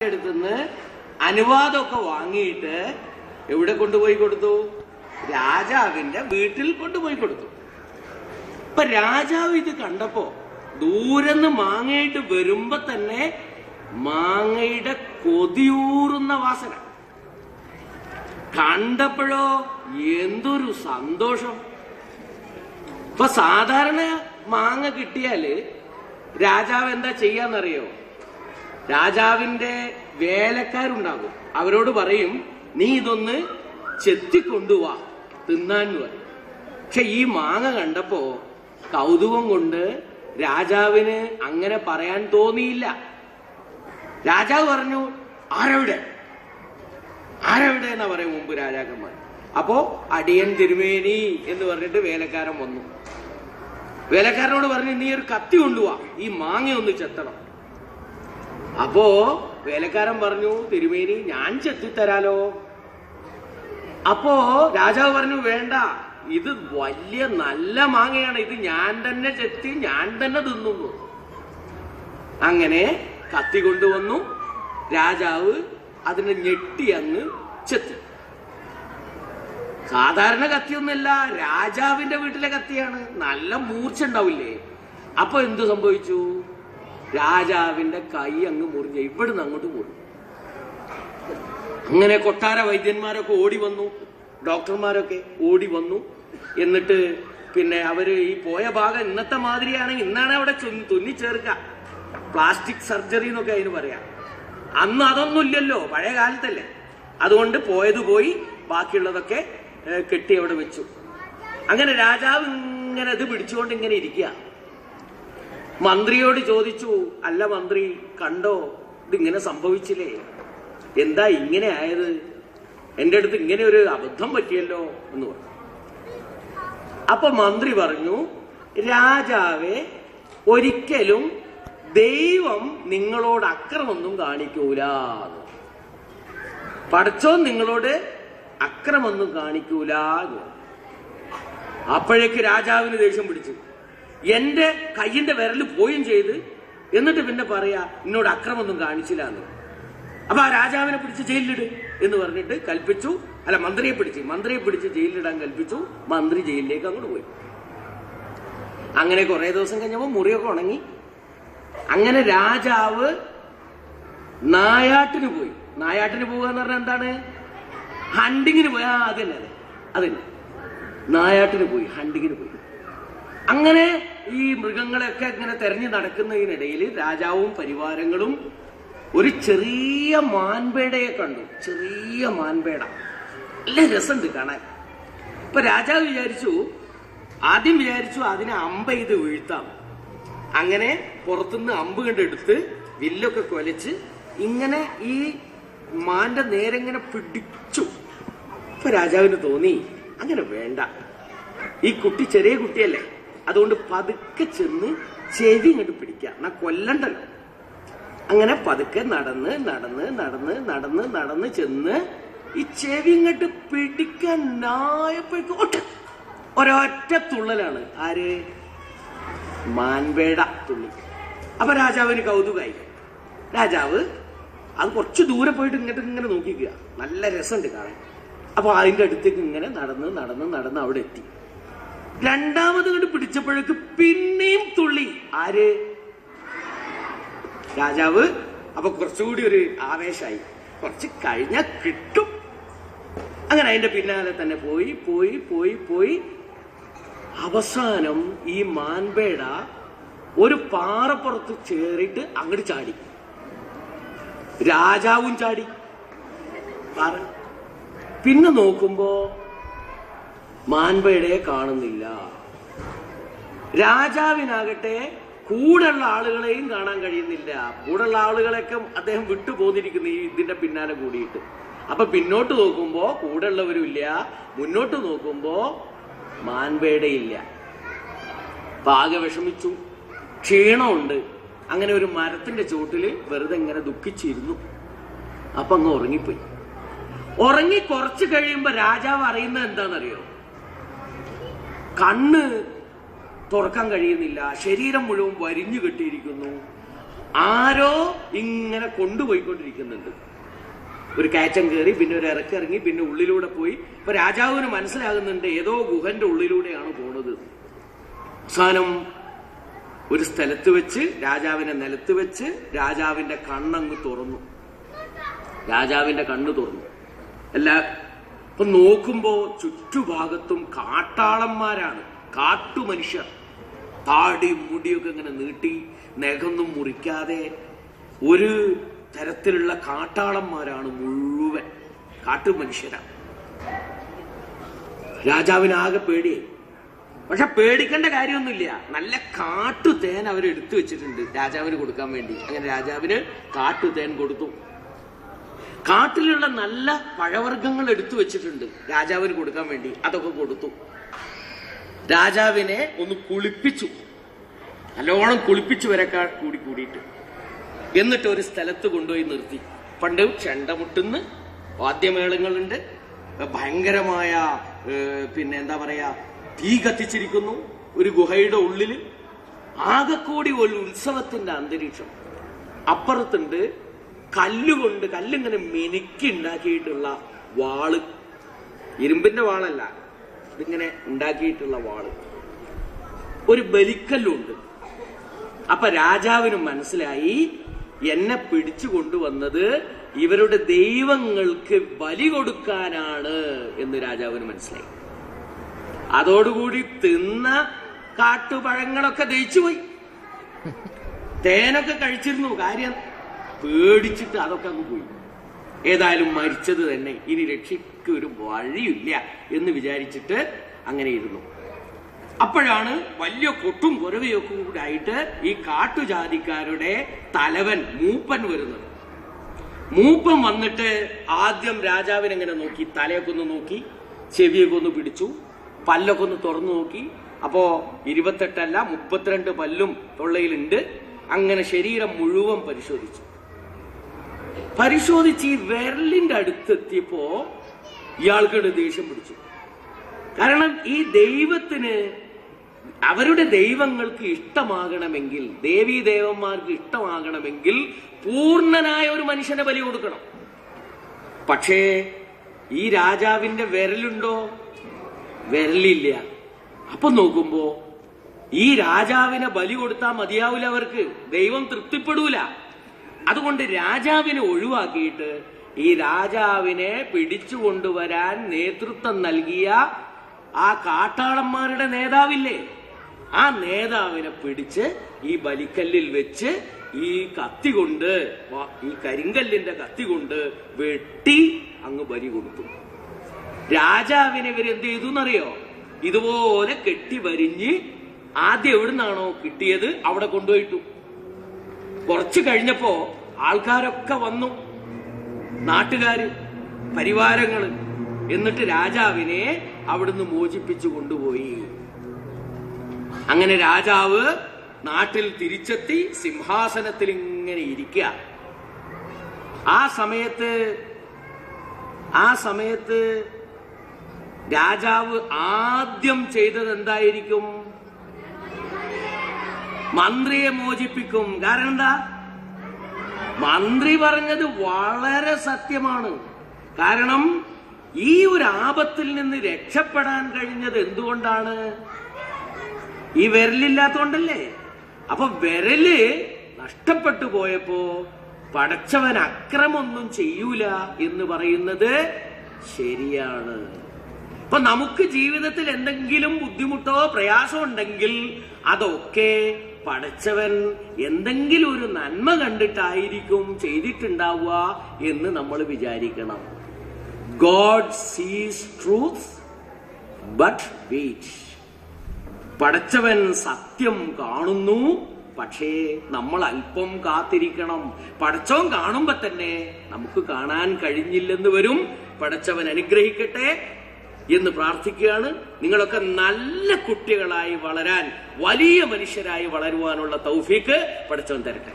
അടുത്തുനിന്ന് അനുവാദമൊക്കെ വാങ്ങിയിട്ട് എവിടെ കൊണ്ടുപോയി കൊടുത്തു? രാജാവിന്റെ വീട്ടിൽ കൊണ്ടുപോയി കൊടുത്തു. ഇപ്പൊ രാജാവ് ഇത് കണ്ടപ്പോ ദൂരെന്ന് മാങ്ങയിട്ട് വരുമ്പോ തന്നെ മാങ്ങയുടെ കൊതിയൂറുന്ന വാസന കണ്ടപ്പോഴോ എന്തൊരു സന്തോഷം. ഇപ്പൊ സാധാരണ മാങ്ങ കിട്ടിയാല് രാജാവ് എന്താ ചെയ്യാന്നറിയോ? രാജാവിന്റെ വേലക്കാരുണ്ടാകും, അവരോട് പറയും നീ ഇതൊന്ന് ചെത്തിക്കൊണ്ടുവാ തിന്നാന്ന് പറയും. പക്ഷെ ഈ മാങ്ങ കണ്ടപ്പോ കൗതുകം കൊണ്ട് രാജാവിന് അങ്ങനെ പറയാൻ തോന്നിയില്ല. രാജാവ് പറഞ്ഞു ആരെവിടെ ആരെവിടെ എന്നാ പറയും മുമ്പ് രാജാക്കന്മാർ. അപ്പോ അടിയൻ തിരുമേനി എന്ന് പറഞ്ഞിട്ട് വേലക്കാരൻ വന്നു. വേലക്കാരനോട് പറഞ്ഞു നീ ഒരു കത്തി കൊണ്ടുവാ, ഈ മാങ്ങ ഒന്ന് ചെത്തണം. അപ്പോ വേലക്കാരൻ പറഞ്ഞു തിരുമേനി ഞാൻ ചെത്തിത്തരാലോ. അപ്പോ രാജാവ് പറഞ്ഞു വേണ്ട, ഇത് വലിയ നല്ല മാങ്ങയാണ്, ഇത് ഞാൻ തന്നെ ചെത്തി ഞാൻ തന്നെ തിന്നുന്നു. അങ്ങനെ കത്തി കൊണ്ടുവന്നു. രാജാവ് അതിനെ ഞെട്ടി അങ്ങ് ചെത്തി. സാധാരണ കത്തിയൊന്നുമല്ല, രാജാവിന്റെ വീട്ടിലെ കത്തിയാണ്, നല്ല മൂർച്ച ഉണ്ടാവില്ലേ. അപ്പൊ എന്തു സംഭവിച്ചു? രാജാവിന്റെ കൈ അങ്ങ് മുറിഞ്ഞ, ഇവിടുന്ന് അങ്ങോട്ട് മുറിഞ്ഞു. അങ്ങനെ കൊട്ടാര വൈദ്യന്മാരൊക്കെ ഓടി വന്നു, ഡോക്ടർമാരൊക്കെ ഓടി വന്നു. എന്നിട്ട് പിന്നെ അവര് ഈ പോയ ഭാഗം ഇന്നത്തെ മാതിരിയാണെങ്കിൽ ഇന്നാണ് അവിടെ തുന്നിച്ചേർക്ക, പ്ലാസ്റ്റിക് സർജറി എന്നൊക്കെ അതിന് പറയാം. അന്ന് അതൊന്നും ഇല്ലല്ലോ, പഴയ കാലത്തല്ലേ. അതുകൊണ്ട് പോയത് പോയി, ബാക്കിയുള്ളതൊക്കെ കെട്ടി അവിടെ വെച്ചു. അങ്ങനെ രാജാവ് ഇങ്ങനെ ഇത് പിടിച്ചുകൊണ്ട് ഇങ്ങനെ ഇരിക്കുക. മന്ത്രിയോട് ചോദിച്ചു, അല്ല മന്ത്രി കണ്ടോ ഇതിങ്ങനെ സംഭവിച്ചില്ലേ, എന്താ ഇങ്ങനെ ആയത്? എന്റെ അടുത്ത് ഇങ്ങനെ ഒരു അബദ്ധം പറ്റിയല്ലോ എന്ന് പറഞ്ഞു. അപ്പൊ മന്ത്രി പറഞ്ഞു രാജാവെ, ഒരിക്കലും ദൈവം നിങ്ങളോട് അക്രമൊന്നും കാണിക്കൂല, പടച്ചോൻ നിങ്ങളോട് അക്രമൊന്നും കാണിക്കൂല. അപ്പോഴേക്ക് രാജാവിന് ദേഷ്യം പിടിച്ചു. എന്റെ കയ്യിന്റെ വിരൽ പോയും ചെയ്ത് എന്നിട്ട് പിന്നെ പറയാ എന്നോട് അക്രമൊന്നും കാണിച്ചില്ല എന്ന്. അപ്പൊ ആ രാജാവിനെ പിടിച്ച് ജയിലിലിട് എന്ന് പറഞ്ഞിട്ട് കൽപ്പിച്ചു. അല്ല, മന്ത്രിയെ പിടിച്ച് ജയിലിലിടാൻ കൽപ്പിച്ചു. മന്ത്രി ജയിലിലേക്ക് അങ്ങോട്ട് പോയി. അങ്ങനെ കുറെ ദിവസം കഴിഞ്ഞപ്പോ മുറിയൊക്കെ ഉണങ്ങി. അങ്ങനെ രാജാവ് നായാട്ടിന് പോയി. നായാട്ടിന് പോവുക എന്ന് പറഞ്ഞാൽ എന്താണ്? ഹണ്ടിങ്ങിന് പോയി. അതന്നെ നായാട്ടിന് പോയി, ഹണ്ടിങ്ങിന് പോയി. അങ്ങനെ ഈ മൃഗങ്ങളെയൊക്കെ ഇങ്ങനെ തെരഞ്ഞു നടക്കുന്നതിനിടയിൽ രാജാവും പരിവാരങ്ങളും ഒരു ചെറിയ മാൻപേടയെ കണ്ടു. ചെറിയ മാൻപേട, നല്ല രസമുണ്ട് കാണാൻ. ഇപ്പൊ രാജാവ് ആദ്യം വിചാരിച്ചു അതിനെ അമ്പ ചെയ്ത് വീഴ്ത്താം. അങ്ങനെ പുറത്തുനിന്ന് അമ്പ് കണ്ടെടുത്ത് വില്ലൊക്കെ കൊലച്ച് ഇങ്ങനെ ഈ മാന്റെ നേരെ ഇങ്ങനെ പിടിച്ചു. ഇപ്പൊ രാജാവിന് തോന്നി അങ്ങനെ വേണ്ട, ഈ കുട്ടി ചെറിയ കുട്ടിയല്ലേ, അതുകൊണ്ട് പതുക്കെ ചെന്ന് ചെവി ഇങ്ങോട്ട് പിടിക്കാം, എന്നാ കൊല്ലണ്ടല്ലോ. അങ്ങനെ പതുക്കെ നടന്ന് ചെന്ന് ഈ ചെവി ഇങ്ങോട്ട് പിടിക്കാനായപ്പോഴേക്കും ഒരൊറ്റ തുള്ളലാണ്. ആര്? മാൻപേട തുള്ളി. അപ്പൊ രാജാവിന് കൗതുകായി. രാജാവ് അത് കുറച്ച് ദൂരെ പോയിട്ട് ഇങ്ങനെ നോക്കിക്കുക, നല്ല രസമുണ്ട് കാണാൻ. അപ്പൊ അതിന്റെ അടുത്തേക്ക് ഇങ്ങനെ നടന്ന് അവിടെ എത്തി. രണ്ടാമത് കണ്ട് പിടിച്ചപ്പോഴേക്ക് പിന്നെയും തുള്ളി. ആര്? രാജാവ്. അപ്പൊ കുറച്ചുകൂടി ഒരു ആവേശമായി, കുറച്ച് കഴിഞ്ഞാൽ കിട്ടും. അങ്ങനെ അതിന്റെ പിന്നാലെ തന്നെ പോയി അവസാനം ഈ മാൻപേട ഒരു പാറപ്പുറത്ത് ചേറിയിട്ട് അങ്ങോട്ട് ചാടി. രാജാവും ചാടി. പിന്നെ നോക്കുമ്പോ മാൻപേടയെ കാണുന്നില്ല. രാജാവിനാകട്ടെ കൂടെയുള്ള ആളുകളെയും കാണാൻ കഴിയുന്നില്ല. കൂടെയുള്ള ആളുകളെയൊക്കെ അദ്ദേഹം വിട്ടുപോന്നിരിക്കുന്നു ഈ ഇതിന്റെ പിന്നാലെ കൂടിയിട്ട്. അപ്പൊ പിന്നോട്ട് നോക്കുമ്പോ കൂടെയുള്ളവരും ഇല്ല, മുന്നോട്ട് നോക്കുമ്പോ മാൻപേടയില്ല. ആകെ വിഷമിച്ചു, ക്ഷീണമുണ്ട്. അങ്ങനെ ഒരു മരത്തിന്റെ ചുവട്ടില് വെറുതെ ഇങ്ങനെ ദുഃഖിച്ചിരുന്നു. അപ്പൊ അങ്ങ് ഉറങ്ങിപ്പോയി. ഉറങ്ങി കുറച്ച് കഴിയുമ്പോ രാജാവ് അറിയുന്നത് എന്താണെന്നറിയോ? കണ്ണ് തുറക്കാൻ കഴിയുന്നില്ല, ശരീരം മുഴുവൻ വരിഞ്ഞു കെട്ടിയിരിക്കുന്നു. ആരോ ഇങ്ങനെ കൊണ്ടുപോയിക്കൊണ്ടിരിക്കുന്നുണ്ട്. ഒരു കയറ്റം കയറി, പിന്നെ ഒരു ഇറക്കിറങ്ങി, പിന്നെ ഉള്ളിലൂടെ പോയി. ഇപ്പൊ രാജാവിന് മനസ്സിലാകുന്നുണ്ട് ഏതോ ഗുഹന്റെ ഉള്ളിലൂടെയാണ് പോണത്. അവസാനം ഒരു സ്ഥലത്ത് വെച്ച് രാജാവിനെ നിലത്ത് വെച്ച് രാജാവിന്റെ കണ്ണങ്ങ് തുറന്നു. രാജാവിന്റെ കണ്ണ് തുറന്നു. ഇപ്പൊ നോക്കുമ്പോ ചുറ്റുഭാഗത്തും കാട്ടാളന്മാരാണ്, കാട്ടുമനുഷ്യർ. താടി മുടിയൊക്കെ ഇങ്ങനെ നീട്ടി, നഖമൊന്നും മുറിക്കാതെ ഒരു തരത്തിലുള്ള കാട്ടാളന്മാരാണ് മുഴുവൻ, കാട്ടുമനുഷ്യരാണ്. രാജാവിനാകെ പേടിയായി. പക്ഷെ പേടിക്കേണ്ട കാര്യമൊന്നുമില്ല. നല്ല കാട്ടുതേൻ അവരെടുത്തു വെച്ചിട്ടുണ്ട് രാജാവിന് കൊടുക്കാൻ വേണ്ടി. അങ്ങനെ രാജാവിന് കാട്ടുതേൻ കൊടുത്തു. കാട്ടിലുള്ള നല്ല പഴവർഗ്ഗങ്ങൾ എടുത്തു വെച്ചിട്ടുണ്ട് രാജാവിന് കൊടുക്കാൻ വേണ്ടി. അതൊക്കെ കൊടുത്തു. രാജാവിനെ ഒന്ന് കുളിപ്പിച്ചു, നല്ലോണം കുളിപ്പിച്ചു വരക്കാൻ കൂടിയിട്ട്. എന്നിട്ട് ഒരു സ്ഥലത്ത് കൊണ്ടുപോയി നിർത്തി. പണ്ട് ചെണ്ടമുട്ടുന്ന് വാദ്യമേളങ്ങളുണ്ട്, ഭയങ്കരമായ പിന്നെ എന്താ പറയാ, തീ കത്തിച്ചിരിക്കുന്നു ഒരു ഗുഹയുടെ ഉള്ളില്. ആകെക്കൂടി ഒരു ഉത്സവത്തിന്റെ അന്തരീക്ഷം. അപ്പുറത്തുണ്ട് കല്ലിങ്ങനെ മെനുക്കി ഉണ്ടാക്കിയിട്ടുള്ള വാള്, ഇരുമ്പിന്റെ വാളല്ല, ഇതിങ്ങനെ ഉണ്ടാക്കിയിട്ടുള്ള വാള്. ഒരു ബലിക്കല്ലുണ്ട്. അപ്പൊ രാജാവിന് മനസ്സിലായി എന്നെ പിടിച്ചു കൊണ്ടുവന്നത് ഇവരുടെ ദൈവങ്ങൾക്ക് ബലി കൊടുക്കാനാണ് എന്ന് രാജാവിന് മനസ്സിലായി. അതോടുകൂടി തിന്ന കാട്ടുപഴങ്ങളൊക്കെ ദഹിച്ചുപോയി. തേനൊക്കെ കഴിച്ചിരുന്നു, കാര്യം പേടിച്ചിട്ട് അതൊക്കെ അങ്ങ് പോയി. ഏതായാലും മരിച്ചത് തന്നെ, ഇനി രക്ഷയ്ക്ക് ഒരു വഴിയില്ല എന്ന് വിചാരിച്ചിട്ട് അങ്ങനെ ഇരുന്നു. അപ്പോഴാണ് വലിയ കൊട്ടും കുരവയൊക്കെ കൂടെ ആയിട്ട് ഈ കാട്ടുജാതിക്കാരുടെ തലവൻ മൂപ്പൻ വരുന്നത്. മൂപ്പൻ വന്നിട്ട് ആദ്യം രാജാവിനെങ്ങനെ നോക്കി, തലയൊക്കെ ഒന്ന് നോക്കി, ചെവിയൊക്കെ ഒന്ന് പിടിച്ചു, പല്ലൊക്കെ ഒന്ന് തുറന്നു നോക്കി. അപ്പോ 28 32 പല്ലും തൊള്ളയിലുണ്ട്. അങ്ങനെ ശരീരം മുഴുവൻ പരിശോധിച്ച് ഈ വിരലിന്റെ അടുത്തെത്തിയപ്പോ ഇയാൾക്കൊരു ദേഷ്യം പിടിച്ചു. കാരണം ഈ ദൈവത്തിന്, അവരുടെ ദൈവങ്ങൾക്ക് ഇഷ്ടമാകണമെങ്കിൽ, ദേവീ ദേവന്മാർക്ക് ഇഷ്ടമാകണമെങ്കിൽ പൂർണ്ണനായ ഒരു മനുഷ്യനെ ബലി കൊടുക്കണം. പക്ഷേ ഈ രാജാവിന്റെ വിരലുണ്ടോ? വിരലില്ല. അപ്പൊ നോക്കുമ്പോ ഈ രാജാവിനെ ബലി കൊടുത്താൽ മതിയാവില്ല, അവർക്ക് ദൈവം തൃപ്തിപ്പെടൂല. അതുകൊണ്ട് രാജാവിനെ ഒഴിവാക്കിയിട്ട് ഈ രാജാവിനെ പിടിച്ചുകൊണ്ടുവരാൻ നേതൃത്വം നൽകിയ ആ കാട്ടാളന്മാരുടെ നേതാവില്ലേ, ആ നേതാവിനെ പിടിച്ച് ഈ ബലിക്കല്ലിൽ വെച്ച് ഈ കത്തി കൊണ്ട്, ഈ കരിങ്കല്ലിന്റെ കത്തി കൊണ്ട് വെട്ടി അങ്ങ് ബലി കൊടുത്തു. രാജാവിനെ ഇവരെന്ത് ചെയ്തു എന്നറിയോ? ഇതുപോലെ കെട്ടി വരിഞ്ഞ് ആദ്യം എവിടുന്നാണോ കിട്ടിയത് അവിടെ കൊണ്ടുപോയിട്ടു. കുറച്ചു കഴിഞ്ഞപ്പോ ആൾക്കാരൊക്കെ വന്നു, നാട്ടുകാര്, പരിവാരങ്ങള്. എന്നിട്ട് രാജാവിനെ അവിടുന്ന് മോചിപ്പിച്ചു കൊണ്ടുപോയി. അങ്ങനെ രാജാവ് നാട്ടിൽ തിരിച്ചെത്തി സിംഹാസനത്തിൽ ഇങ്ങനെ ഇരിക്കുക. ആ സമയത്ത് രാജാവ് ആദ്യം ചെയ്തത് എന്തായിരിക്കും? മന്ത്രിയെ മോചിപ്പിക്കും. കാരണം എന്താ? മന്ത്രി പറഞ്ഞത് വളരെ സത്യമാണ്. കാരണം ഈ ഒരു ആപത്തിൽ നിന്ന് രക്ഷപ്പെടാൻ കഴിഞ്ഞത് എന്തുകൊണ്ടാണ്? ഈ വിരലില്ലാത്തോണ്ടല്ലേ. അപ്പൊ വിരല് നഷ്ടപ്പെട്ടു പോയപ്പോ പടച്ചവൻ അക്രമൊന്നും ചെയ്യൂല എന്ന് പറയുന്നത് ശരിയാണ്. അപ്പൊ നമുക്ക് ജീവിതത്തിൽ എന്തെങ്കിലും ബുദ്ധിമുട്ടോ പ്രയാസമോ ഉണ്ടെങ്കിൽ അതൊക്കെ പടച്ചവൻ എന്തെങ്കിലും ഒരു നന്മ കണ്ടിട്ടായിരിക്കും ചെയ്തിട്ടുണ്ടാവുക എന്ന് നമ്മൾ വിചാരിക്കണം. God sees truth but waits. പടച്ചവൻ സത്യം കാണുന്നു, പക്ഷേ നമ്മൾ അല്പം കാത്തിരിക്കണം. പടച്ചവൻ കാണുമ്പോ തന്നെ നമുക്ക് കാണാൻ കഴിഞ്ഞില്ലെന്ന് വരും. പടച്ചവൻ അനുഗ്രഹിക്കട്ടെ എന്ന് പ്രാർത്ഥിക്കുകയാണ്. നിങ്ങളൊക്കെ നല്ല കുട്ടികളായി വളരാൻ, വലിയ മനുഷ്യരായി വളരുവാനുള്ള തൗഫീക്ക് പടച്ചവൻ തരട്ടെ.